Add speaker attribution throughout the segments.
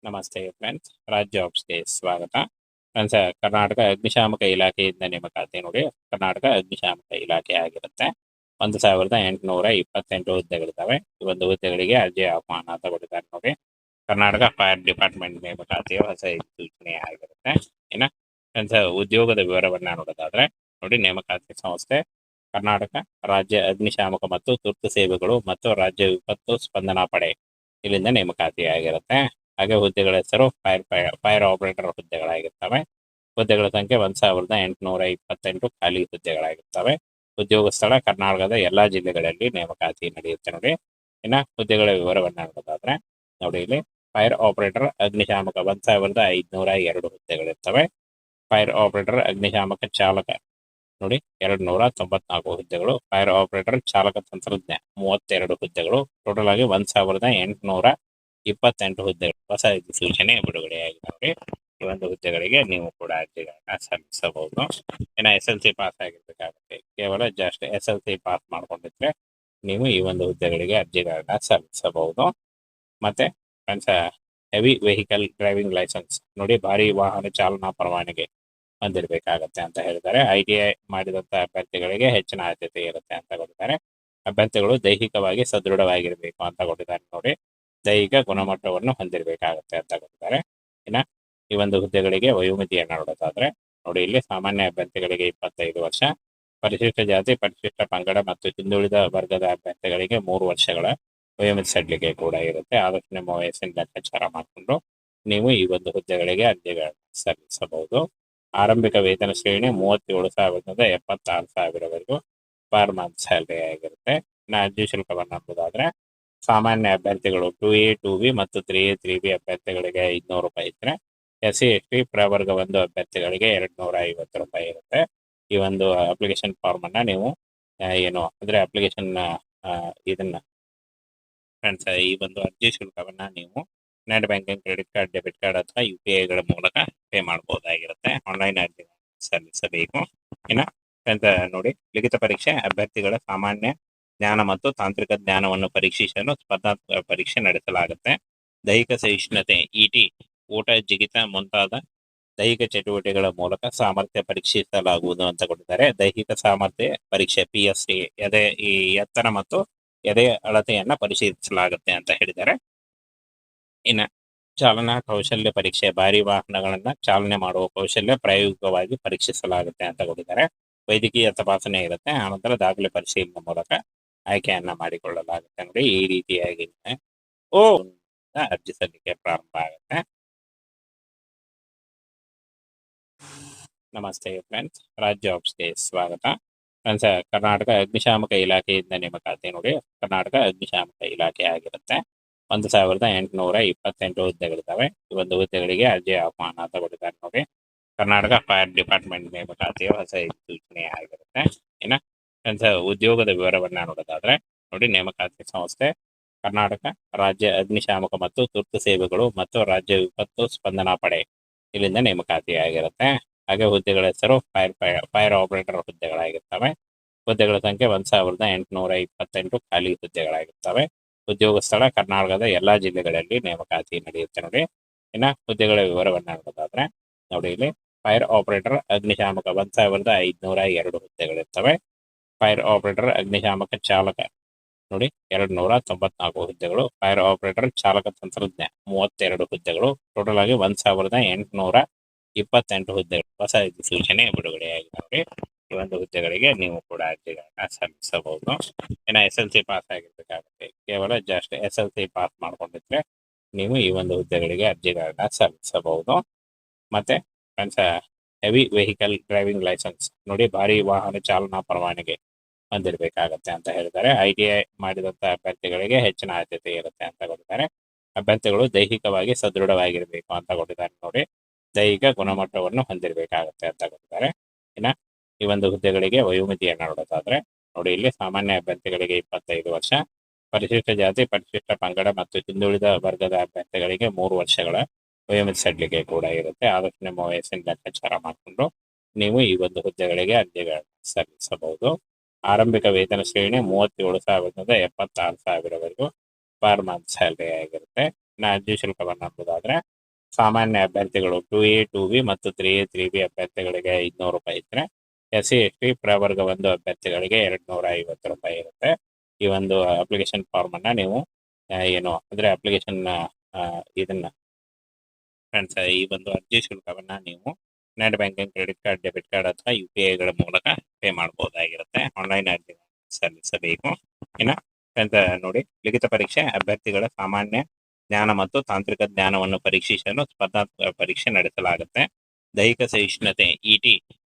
Speaker 1: ನಮಸ್ತೆ ಫ್ರೆಂಡ್ಸ್, ರಾಜ್ ಜಾಬ್ಸ್ಗೆ ಸ್ವಾಗತ. ಫ್ರೆಂಡ್ಸ್, ಕರ್ನಾಟಕ ಅಗ್ನಿಶಾಮಕ ಇಲಾಖೆಯಿಂದ ನೇಮಕಾತಿ ನೋಡಿ. ಕರ್ನಾಟಕ ಅಗ್ನಿಶಾಮಕ ಇಲಾಖೆ ಆಗಿರುತ್ತೆ. 1828 ಹುದ್ದೆಗಳಿದ್ದಾವೆ. ಈ ಒಂದು ಹುದ್ದೆಗಳಿಗೆ ಅರ್ಜಿ ಆಹ್ವಾನ ಅಂತ ಕೊಟ್ಟಿದ್ದಾರೆ ನೋಡಿ. ಕರ್ನಾಟಕ ಫೈರ್ ಡಿಪಾರ್ಟ್ಮೆಂಟ್ ನೇಮಕಾತಿಯ ಹೊಸ ಸೂಚನೆ ಆಗಿರುತ್ತೆ. ಇನ್ನ ಫ್ರೆಂಡ್ಸ್, ಉದ್ಯೋಗದ ವಿವರವನ್ನ ನೋಡೋದಾದ್ರೆ ನೋಡಿ, ನೇಮಕಾತಿ ಸಂಸ್ಥೆ ಕರ್ನಾಟಕ ರಾಜ್ಯ ಅಗ್ನಿಶಾಮಕ ಮತ್ತು ತುರ್ತು ಸೇವೆಗಳು ಮತ್ತು ರಾಜ್ಯ ವಿಪತ್ತು ಸ್ಪಂದನಾ ಪಡೆ ಇಲ್ಲಿಂದ ನೇಮಕಾತಿ ಆಗಿರುತ್ತೆ. ಹಾಗೆ ಹುದ್ದೆಗಳ ಹೆಸರು ಫೈರ್ ಆಪರೇಟರ್ ಹುದ್ದೆಗಳಾಗಿರ್ತವೆ. ಹುದ್ದೆಗಳ ಸಂಖ್ಯೆ 1828 ಖಾಲಿ ಹುದ್ದೆಗಳಾಗಿರ್ತವೆ. ಉದ್ಯೋಗ ಸ್ಥಳ ಕರ್ನಾಟಕದ ಎಲ್ಲಾ ಜಿಲ್ಲೆಗಳಲ್ಲಿ ನೇಮಕಾತಿ ನಡೆಯುತ್ತೆ ನೋಡಿ. ಇನ್ನ ಹುದ್ದೆಗಳ ವಿವರವನ್ನ ನೋಡೋದಾದ್ರೆ ನೋಡಿ, ಇಲ್ಲಿ ಫೈರ್ ಆಪರೇಟರ್ ಅಗ್ನಿಶಾಮಕ 1502 ಹುದ್ದೆಗಳಿರ್ತವೆ. ಫೈರ್ ಆಪರೇಟರ್ ಅಗ್ನಿಶಾಮಕ ಚಾಲಕ ನೋಡಿ 294 ಹುದ್ದೆಗಳು. ಫೈರ್ ಆಪರೇಟರ್ ಚಾಲಕ ತಂತ್ರಜ್ಞ 32 ಹುದ್ದೆಗಳು. ಟೋಟಲ್ ಆಗಿ 1828 ಹುದ್ದೆಗಳು. ಹೊಸ ಸೂಚನೆ ಬಿಡುಗಡೆಯಾಗಿದೆ ನೋಡಿ. ಈ ಒಂದು ಹುದ್ದೆಗಳಿಗೆ ನೀವು ಕೂಡ ಅರ್ಜಿಗಳನ್ನ ಸಲ್ಲಿಸಬಹುದು. ಇನ್ನು SLC ಪಾಸ್ ಆಗಿರ್ಬೇಕಾಗುತ್ತೆ. ಕೇವಲ ಜಸ್ಟ್ SLC ಪಾಸ್ ಮಾಡ್ಕೊಂಡಿದ್ರೆ ನೀವು ಈ ಒಂದು ಹುದ್ದೆಗಳಿಗೆ ಅರ್ಜಿಗಳನ್ನ ಸಲ್ಲಿಸಬಹುದು. ಮತ್ತೆ friends, heavy vehicle driving licence ನೋಡಿ, ಭಾರಿ ವಾಹನ ಚಾಲನಾ ಪರವಾನಗಿ ಹೊಂದಿರಬೇಕಾಗತ್ತೆ ಅಂತ ಹೇಳಿದ್ದಾರೆ. ITI ಮಾಡಿದಂತ ಅಭ್ಯರ್ಥಿಗಳಿಗೆ ಹೆಚ್ಚಿನ ಆದ್ಯತೆ ಇರುತ್ತೆ ಅಂತ ಕೊಟ್ಟಿದ್ದಾರೆ. ಅಭ್ಯರ್ಥಿಗಳು ದೈಹಿಕವಾಗಿ ಸದೃಢವಾಗಿರ್ಬೇಕು ಅಂತ ಕೊಟ್ಟಿದ್ದಾರೆ ನೋಡಿ. ದೈಹಿಕ ಗುಣಮಟ್ಟವನ್ನು ಹೊಂದಿರಬೇಕಾಗುತ್ತೆ ಅಂತ ಕೊಟ್ಟಿದ್ದಾರೆ. ಇನ್ನ ಈ ಒಂದು ಹುದ್ದೆಗಳಿಗೆ ವಯೋಮಿತಿಯನ್ನು ನೋಡೋದಾದ್ರೆ ನೋಡಿ, ಇಲ್ಲಿ ಸಾಮಾನ್ಯ ಅಭ್ಯರ್ಥಿಗಳಿಗೆ 25 ವರ್ಷ, ಪರಿಶಿಷ್ಟ ಜಾತಿ, ಪರಿಶಿಷ್ಟ ಪಂಗಡ ಮತ್ತು ಹಿಂದುಳಿದ ವರ್ಗದ ಅಭ್ಯರ್ಥಿಗಳಿಗೆ 3 ವರ್ಷಗಳ ವಯೋಮಿತಿ ಸಡಿಲಿಕೆ ಕೂಡ ಇರುತ್ತೆ. ಆದಷ್ಟು ನಿಮ್ಮ ವಯಸ್ಸಿನ ಲೆಕ್ಕಾಚಾರ ಮಾಡಿಕೊಂಡು ನೀವು ಈ ಒಂದು ಹುದ್ದೆಗಳಿಗೆ ಅರ್ಜಿಗಳನ್ನು ಸಲ್ಲಿಸಬಹುದು. ಆರಂಭಿಕ ವೇತನ ಶ್ರೇಣಿ 37,000ದಿಂದ 76,000ವರೆಗೂ ಪರ್ ಮಂತ್ ಸ್ಯಾಲರಿ ಆಗಿರುತ್ತೆ. ಇನ್ನು ಅರ್ಜಿ ಶುಲ್ಕವನ್ನು ನೋಡೋದಾದ್ರೆ ಸಾಮಾನ್ಯ ಅಭ್ಯರ್ಥಿಗಳು 2A 2B ಮತ್ತು 3A 3B ಅಭ್ಯರ್ಥಿಗಳಿಗೆ 500 ರೂಪಾಯಿ ಇದ್ರೆ, SC ST ಪ್ರವರ್ಗ 1 ಅಭ್ಯರ್ಥಿಗಳಿಗೆ 250 ರೂಪಾಯಿ ಇರುತ್ತೆ. ಈ ಒಂದು ಅಪ್ಲಿಕೇಶನ್ ಫಾರ್ಮ್ ಅನ್ನ ನೀವು ಏನು ಅಂದ್ರೆ ಅಪ್ಲಿಕೇಶನ್ ಇದನ್ನ ಫ್ರೆಂಡ್ಸ್, ಈ ಒಂದು ಅರ್ಜಿ ಶುಲ್ಕವನ್ನ ನೀವು net banking, credit card, debit card ಅಥವಾ UPI ಮೂಲಕ ಪೇ ಮಾಡಬಹುದಾಗಿರುತ್ತೆ. ಆನ್ಲೈನ್ ಅರ್ಜಿ ಸಲ್ಲಿಸಬೇಕು. ಇನ್ನು ಫ್ರೆಂಡ್ಸ್ ನೋಡಿ, ಲಿಖಿತ ಪರೀಕ್ಷೆ ಅಭ್ಯರ್ಥಿಗಳ ಸಾಮಾನ್ಯ ಜ್ಞಾನ ಮತ್ತು ತಾಂತ್ರಿಕ ಜ್ಞಾನವನ್ನು ಪರೀಕ್ಷಿಸಲು ಸ್ಪರ್ಧಾತ್ಮಕ ಪರೀಕ್ಷೆ ನಡೆಸಲಾಗುತ್ತೆ. ದೈಹಿಕ ಸಹಿಷ್ಣುತೆ ET, ಊಟ, ಜಿಗಿತ ಮುಂತಾದ ದೈಹಿಕ ಚಟುವಟಿಕೆಗಳ ಮೂಲಕ ಸಾಮರ್ಥ್ಯ ಪರೀಕ್ಷಿಸಲಾಗುವುದು ಅಂತ ಕೊಟ್ಟಿದ್ದಾರೆ. ದೈಹಿಕ ಸಾಮರ್ಥ್ಯ ಪರೀಕ್ಷೆ PSC, ಈ ಎತ್ತರ ಮತ್ತು ಎದೆಯ ಅಳತೆಯನ್ನ ಪರಿಶೀಲಿಸಲಾಗುತ್ತೆ ಅಂತ ಹೇಳಿದ್ದಾರೆ. ಇನ್ನು ಚಾಲನಾ ಕೌಶಲ್ಯ ಪರೀಕ್ಷೆ, ಭಾರಿ ವಾಹನಗಳನ್ನ ಚಾಲನೆ ಮಾಡುವ ಕೌಶಲ್ಯ ಪ್ರಾಯೋಗಿಕವಾಗಿ ಪರೀಕ್ಷಿಸಲಾಗುತ್ತೆ ಅಂತ ಕೊಟ್ಟಿದ್ದಾರೆ. ವೈದ್ಯಕೀಯ ತಪಾಸಣೆ ಇರುತ್ತೆ. ಆನಂತರ ದಾಖಲೆ ಪರಿಶೀಲನೆ ಮೂಲಕ ಆಯ್ಕೆಯನ್ನ ಮಾಡಿಕೊಳ್ಳಲಾಗುತ್ತೆ ನೋಡಿ. ಈ ರೀತಿಯಾಗಿ ಅರ್ಜಿ ಸಲ್ಲಿಕೆ ಪ್ರಾರಂಭ ಆಗುತ್ತೆ. ನಮಸ್ತೆ ಫ್ರೆಂಡ್ಸ್, ರಾಜ್ ಜಾಬ್ಸ್ಗೆ ಸ್ವಾಗತ. ಫ್ರೆಂಡ್ಸ್, ಕರ್ನಾಟಕ ಅಗ್ನಿಶಾಮಕ ಇಲಾಖೆಯಿಂದ ನೇಮಕಾತಿ ನೋಡಿ. ಕರ್ನಾಟಕ ಅಗ್ನಿಶಾಮಕ ಇಲಾಖೆ ಆಗಿರುತ್ತೆ. 1828 ಹುದ್ದೆಗಳಿದ್ದಾವೆ. ಈ ಒಂದು ಹುದ್ದೆಗಳಿಗೆ ಅರ್ಜಿ ಆಹ್ವಾನ ಅಂತ ಕೊಟ್ಟಿದ್ದಾರೆ ನೋಡಿ. ಕರ್ನಾಟಕ ಫೈರ್ ಡಿಪಾರ್ಟ್ಮೆಂಟ್ ನೇಮಕಾತಿಯ ಹೊಸ ಸೂಚನೆ ಆಗಿರುತ್ತೆ. ಇನ್ನ ಫ್ರೆಂಡ್ಸ್, ಉದ್ಯೋಗದ ವಿವರವನ್ನ ನೋಡೋದಾದ್ರೆ ನೋಡಿ, ನೇಮಕಾತಿ ಸಂಸ್ಥೆ ಕರ್ನಾಟಕ ರಾಜ್ಯ ಅಗ್ನಿಶಾಮಕ ಮತ್ತು ತುರ್ತು ಸೇವೆಗಳು ಮತ್ತು ರಾಜ್ಯ ವಿಪತ್ತು ಸ್ಪಂದನಾ ಪಡೆ ಇಲ್ಲಿಂದ ನೇಮಕಾತಿ ಆಗಿರುತ್ತೆ. ಹಾಗೆ ಹುದ್ದೆಗಳ ಹೆಸರು ಫೈರ್ ಆಪರೇಟರ್ ಹುದ್ದೆಗಳಾಗಿರ್ತವೆ. ಹುದ್ದೆಗಳ ಸಂಖ್ಯೆ 1828 ಖಾಲಿ ಹುದ್ದೆಗಳಾಗಿರ್ತವೆ. ಉದ್ಯೋಗ ಸ್ಥಳ ಕರ್ನಾಟಕದ ಎಲ್ಲಾ ಜಿಲ್ಲೆಗಳಲ್ಲಿ ನೇಮಕಾತಿ ನಡೆಯುತ್ತೆ ನೋಡಿ. ಇನ್ನ ಹುದ್ದೆಗಳ ವಿವರವನ್ನ ನೋಡೋದಾದ್ರೆ ನೋಡಿ, ಇಲ್ಲಿ ಫೈರ್ ಆಪರೇಟರ್ ಅಗ್ನಿಶಾಮಕ 1502 ಹುದ್ದೆಗಳಿರ್ತವೆ. ಫೈರ್ ಆಪರೇಟರ್ ಅಗ್ನಿಶಾಮಕ ಚಾಲಕ ನೋಡಿ 294 ಹುದ್ದೆಗಳು. ಫೈರ್ ಆಪರೇಟರ್ ಚಾಲಕ ತಂತ್ರಜ್ಞ 32 ಹುದ್ದೆಗಳು. ಟೋಟಲ್ ಆಗಿ 1828 ಹುದ್ದೆಗಳು. ಹೊಸ ಸೂಚನೆ ಬಿಡುಗಡೆಯಾಗಿದೆ ನೋಡಿ. ಈ ಒಂದು ಹುದ್ದೆಗಳಿಗೆ ನೀವು ಕೂಡ ಅರ್ಜಿಗಳನ್ನ ಸಲ್ಲಿಸಬಹುದು. ಇನ್ನು SLC ಪಾಸ್ ಆಗಿರ್ಬೇಕಾಗುತ್ತೆ. ಕೇವಲ ಜಸ್ಟ್ SLC ಪಾಸ್ ಮಾಡ್ಕೊಂಡಿದ್ರೆ ನೀವು ಈ ಒಂದು ಹುದ್ದೆಗಳಿಗೆ ಅರ್ಜಿಗಳನ್ನ ಸಲ್ಲಿಸಬಹುದು. ಮತ್ತೆ friends, heavy vehicle driving licence ನೋಡಿ, ಭಾರಿ ವಾಹನ ಚಾಲನಾ ಪರವಾನಗಿ ಹೊಂದಿರಬೇಕಾಗತ್ತೆ ಅಂತ ಹೇಳಿದ್ದಾರೆ. ITI ಮಾಡಿದಂತ ಅಭ್ಯರ್ಥಿಗಳಿಗೆ ಹೆಚ್ಚಿನ ಆದ್ಯತೆ ಇರುತ್ತೆ ಅಂತ ಕೊಟ್ಟಿದ್ದಾರೆ. ಅಭ್ಯರ್ಥಿಗಳು ದೈಹಿಕವಾಗಿ ಸದೃಢವಾಗಿರ್ಬೇಕು ಅಂತ ಕೊಟ್ಟಿದ್ದಾರೆ ನೋಡಿ. ದೈಹಿಕ ಗುಣಮಟ್ಟವನ್ನು ಹೊಂದಿರಬೇಕಾಗುತ್ತೆ ಅಂತ ಕೊಟ್ಟಿದ್ದಾರೆ. ಇನ್ನ ಈ ಒಂದು ಹುದ್ದೆಗಳಿಗೆ ವಯೋಮಿತಿಯನ್ನು ನೋಡೋದಾದ್ರೆ ನೋಡಿ, ಇಲ್ಲಿ ಸಾಮಾನ್ಯ ಅಭ್ಯರ್ಥಿಗಳಿಗೆ 25 ವರ್ಷ, ಪರಿಶಿಷ್ಟ ಜಾತಿ, ಪರಿಶಿಷ್ಟ ಪಂಗಡ ಮತ್ತು ಹಿಂದುಳಿದ ವರ್ಗದ ಅಭ್ಯರ್ಥಿಗಳಿಗೆ 3 ವರ್ಷಗಳ ವಯೋಮಿತಿ ಸಡಿಲಿಕೆ ಕೂಡ ಇರುತ್ತೆ. ಆದಷ್ಟು ನಿಮ್ಮ ವಯಸ್ಸಿನ ಲೆಕ್ಕಾಚಾರ ಮಾಡಿಕೊಂಡು ನೀವು ಈ ಒಂದು ಹುದ್ದೆಗಳಿಗೆ ಅರ್ಜಿಗಳನ್ನು ಸಲ್ಲಿಸಬಹುದು. ಆರಂಭಿಕ ವೇತನ ಶ್ರೇಣಿ 37,000ದಿಂದ 76,000ವರೆಗೂ ಪರ್ ಮಂತ್ ಸ್ಯಾಲರಿ ಆಗಿರುತ್ತೆ. ಇನ್ನು ಅರ್ಜಿ ಶುಲ್ಕವನ್ನು ನೋಡೋದಾದ್ರೆ ಸಾಮಾನ್ಯ ಅಭ್ಯರ್ಥಿಗಳು 2A 2B ಮತ್ತು 3A 3B ಅಭ್ಯರ್ಥಿಗಳಿಗೆ 500 ರೂಪಾಯಿ ಇದ್ರೆ SC ST ಪ್ರವರ್ಗ 1 ಅಭ್ಯರ್ಥಿಗಳಿಗೆ 250 ರೂಪಾಯಿ ಇರುತ್ತೆ. ಈ ಒಂದು ಅಪ್ಲಿಕೇಶನ್ ಫಾರ್ಮ್ ಅನ್ನ ನೀವು ಏನು ಅಂದ್ರೆ ಅಪ್ಲಿಕೇಶನ್ ಇದನ್ನ ಫ್ರೆಂಡ್ಸ್ ಈ ಒಂದು ಅರ್ಜಿ ಶುಲ್ಕವನ್ನ ನೀವು net banking, credit card, debit card ಅಥವಾ UPI ಮೂಲಕ ಪೇ ಮಾಡಬಹುದಾಗಿರುತ್ತೆ. ಆನ್ಲೈನ್ ಅರ್ಜಿ ಸಲ್ಲಿಸಬೇಕು. ಇನ್ನು ನೋಡಿ, ಲಿಖಿತ ಪರೀಕ್ಷೆ ಅಭ್ಯರ್ಥಿಗಳ ಸಾಮಾನ್ಯ ಜ್ಞಾನ ಮತ್ತು ತಾಂತ್ರಿಕ ಜ್ಞಾನವನ್ನು ಪರೀಕ್ಷಿಸಲು ಸ್ಪರ್ಧಾತ್ಮಕ ಪರೀಕ್ಷೆ ನಡೆಸಲಾಗುತ್ತೆ. ದೈಹಿಕ ಸಹಿಷ್ಣುತೆ ET,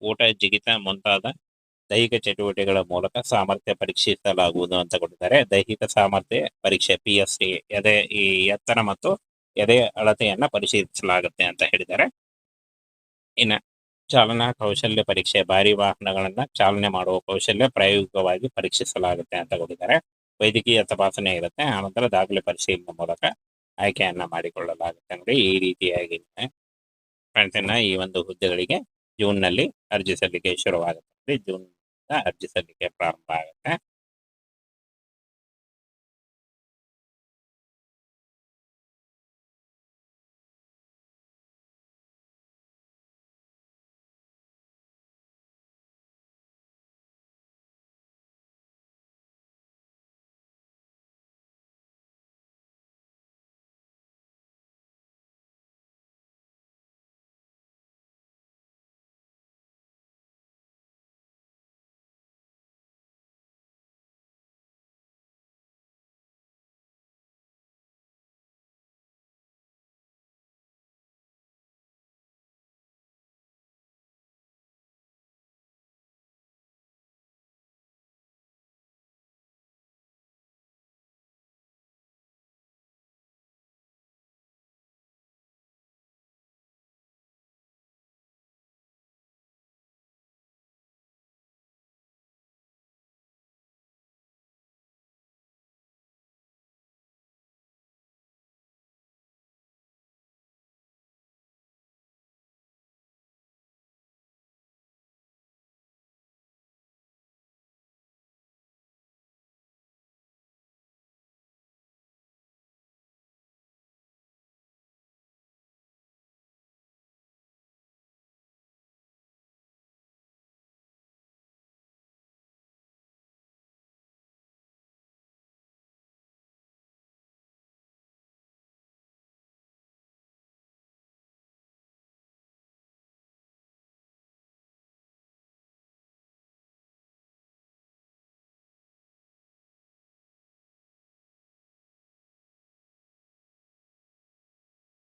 Speaker 1: ಊಟ, ಜಿಗಿತ ಮುಂತಾದ ದೈಹಿಕ ಚಟುವಟಿಕೆಗಳ ಮೂಲಕ ಸಾಮರ್ಥ್ಯ ಪರೀಕ್ಷಿಸಲಾಗುವುದು ಅಂತ ಕೊಟ್ಟಿದ್ದಾರೆ. ದೈಹಿಕ ಸಾಮರ್ಥ್ಯ ಪರೀಕ್ಷೆ PST, ಈ ಎತ್ತರ ಮತ್ತು ಎದೆ ಅಳತೆಯನ್ನ ಪರಿಶೀಲಿಸಲಾಗುತ್ತೆ ಅಂತ ಹೇಳಿದ್ದಾರೆ. ಇನ್ನು ಚಾಲನಾ ಕೌಶಲ್ಯ ಪರೀಕ್ಷೆ, ಭಾರಿ ವಾಹನಗಳನ್ನ ಚಾಲನೆ ಮಾಡುವ ಕೌಶಲ್ಯ ಪ್ರಾಯೋಗಿಕವಾಗಿ ಪರೀಕ್ಷಿಸಲಾಗುತ್ತೆ ಅಂತ ಕೊಟ್ಟಿದ್ದಾರೆ. ವೈದ್ಯಕೀಯ ತಪಾಸಣೆ ಇರುತ್ತೆ. ಆನಂತರ ದಾಖಲೆ ಪರಿಶೀಲನೆ ಮೂಲಕ ಆಯ್ಕೆಯನ್ನ ಮಾಡಿಕೊಳ್ಳಲಾಗುತ್ತೆ. ನೋಡಿ, ಈ ರೀತಿಯಾಗಿ ಫ್ರೆಂಡ್ಸ್ ಈ ಒಂದು ಹುದ್ದೆಗಳಿಗೆ ಜೂನ್ ನಲ್ಲಿ ಅರ್ಜಿ ಸಲ್ಲಿಕೆ ಶುರುವಾಗುತ್ತೆ. ಜೂನ್ ಅರ್ಜಿ ಸಲ್ಲಿಕೆ ಪ್ರಾರಂಭ ಆಗುತ್ತೆ.